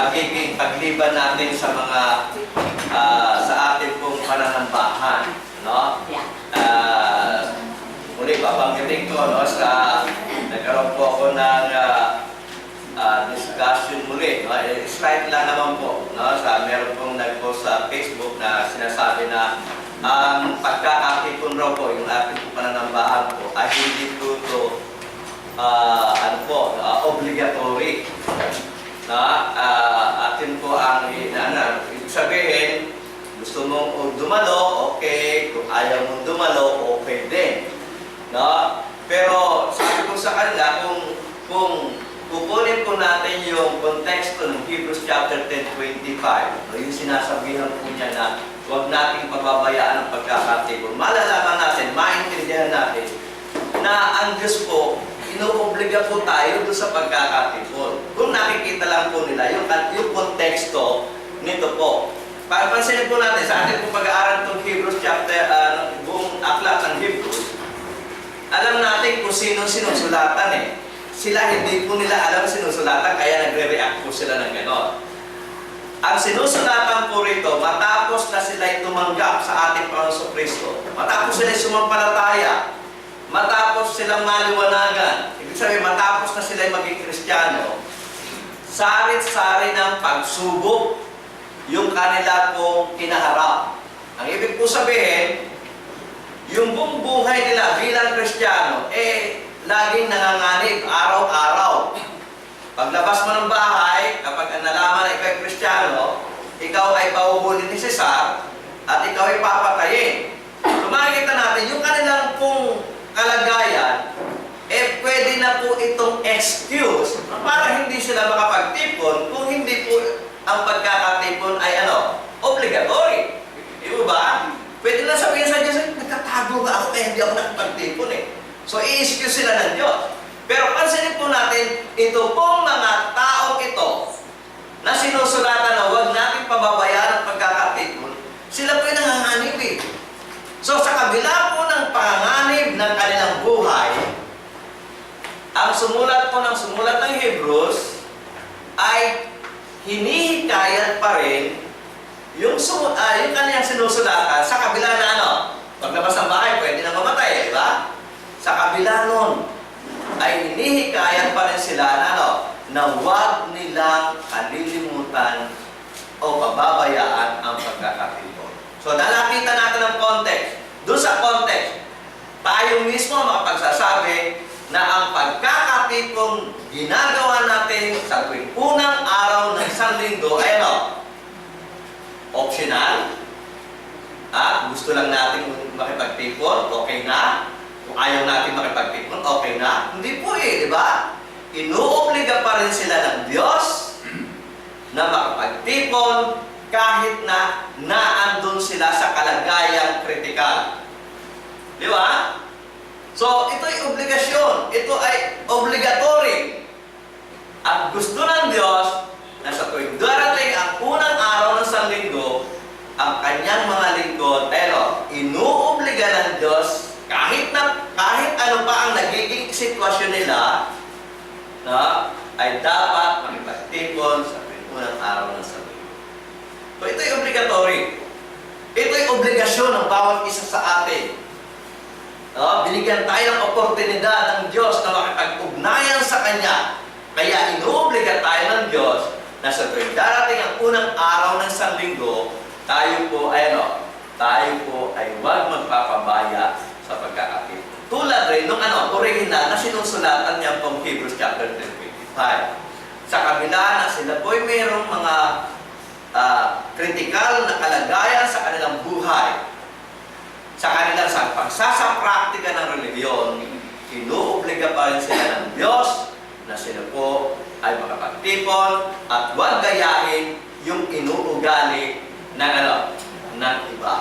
magiging pagliban natin sa mga sa ating pong pananambahan, no? Muli, babanggitin ko, no, nagkaroon po ako ng discussion muli, no? Slight lang naman po, no? Meron pong nag-post sa Facebook na sinasabi na ang pagkakatipon raw po, yung ating pananambahan po, ay hindi po ito obligatory. Atin po ang ibig sabihin, gusto mong dumalo, okay. Kung ayaw mong dumalo, okay din. No? Pero sabi ko sa kanila, kung kukunin po natin yung konteksto ng Hebrews chapter 10:25, yung sinasabihan po niya na huwag nating pababayaan ang pagkakatipon, malalaman natin, maintindihan natin na ang Diyos po, inuobliga po tayo doon sa pagkakatipon. Kung nakikita lang po nila yung konteksto nito po. Pansinin po natin sa ating pong pag-aaral itong Hebrews chapter, buong aklat ng Hebrews, alam natin kung sino sinusulatan eh. Sila hindi po nila alam sinusulatan, kaya nagre-react po sila ng gano'n. Ang sinusulatan po rito, matapos na sila'y tumanggap sa ating Panginoon Kristo, matapos sila'y sumampalataya, matapos silang maliwanagan, ibig sabihin, matapos na sila'y maging Kristiyano, sarit-sari ng pagsubok yung kanila pong kinaharap. Ang ibig po sabihin, yung buong buhay nila bilang Kristiyano, laging nanganganib, araw-araw. Paglabas mo ng bahay, kapag nalaman na ikaw ay Kristiyano, ikaw ay pauhuli ni Cesar, at ikaw ay papatayin. So makikita natin, yung kanilang pong kalagayan, pwede na po itong excuse para hindi sila makapagtipon kung hindi po ang pagkakatipon ay obligatory. Di ba? Pwede na sabihin sa Diyos, nagtatago ba ako kaya hindi ako nakapagtipon eh. So i-excuse sila ng Diyos. Pero pansinin po natin, ito pong mga taong ito na sinusulatan na huwag natin pababayaan ang pagkakatipon, sila po yung nanganganib eh. So sa kabila po ng panganganib ng kanilang buhay, ang sumulat ng Hebrews ay hinihikayat pa rin yung kanilang sinusulatan sa kabila na paglabas ng bahay, pwede na mamatay, di ba? Sa kabila nun, ay hinihikayat pa rin sila na huwag nilang kalilimutan o pababayaan ang pagkakatipon. So, nalapitan natin ang context. Doon sa context, tayo mismo makapagsasabi na ang pagkakatipon ginagawa natin sa tuwing unang araw ng isang linggo ay optional. Gusto lang natin makipagtipon, okay na. Kung ayaw natin makipagtipon, okay na. Hindi po di ba? Inuobliga pa rin sila ng Diyos na makipagtipon kahit na naandun sila sa kalagayang kritikal. Di ba? So, ito ay obligasyon. Ito ay obligatory. At gusto ng Diyos na sa tuwing darating ang unang araw ng isang linggo, ang kanyang mga lingkod, inuobliga ng Diyos kahit ano pa ang nagiging sitwasyon nila, ay dapat makipagtipon sa unang araw ng isang linggo. So, ito ay obligatory. Ito ay obligasyon ng bawat isa sa atin. Binigyan tayo ng oportunidad ng Diyos na makipag-ugnayan sa Kanya. Kaya inuobliga tayo ng Diyos na sa tuwing darating ang unang araw ng isang linggo, tayo po ay huwag magpapabaya sa pagkakatipon. Tulad rin nung original na sinusulatan niya pong Hebrews chapter 10:25. Sa kabila na sila po ay mayroong mga kritikal na kalagayan sa kanilang buhay, sa kanilang pagsasapraktika ng religiyon, inuobliga pa rin sila ng Diyos na sila po ay makapagtipon at huwag gayahin yung inuugali ng iba.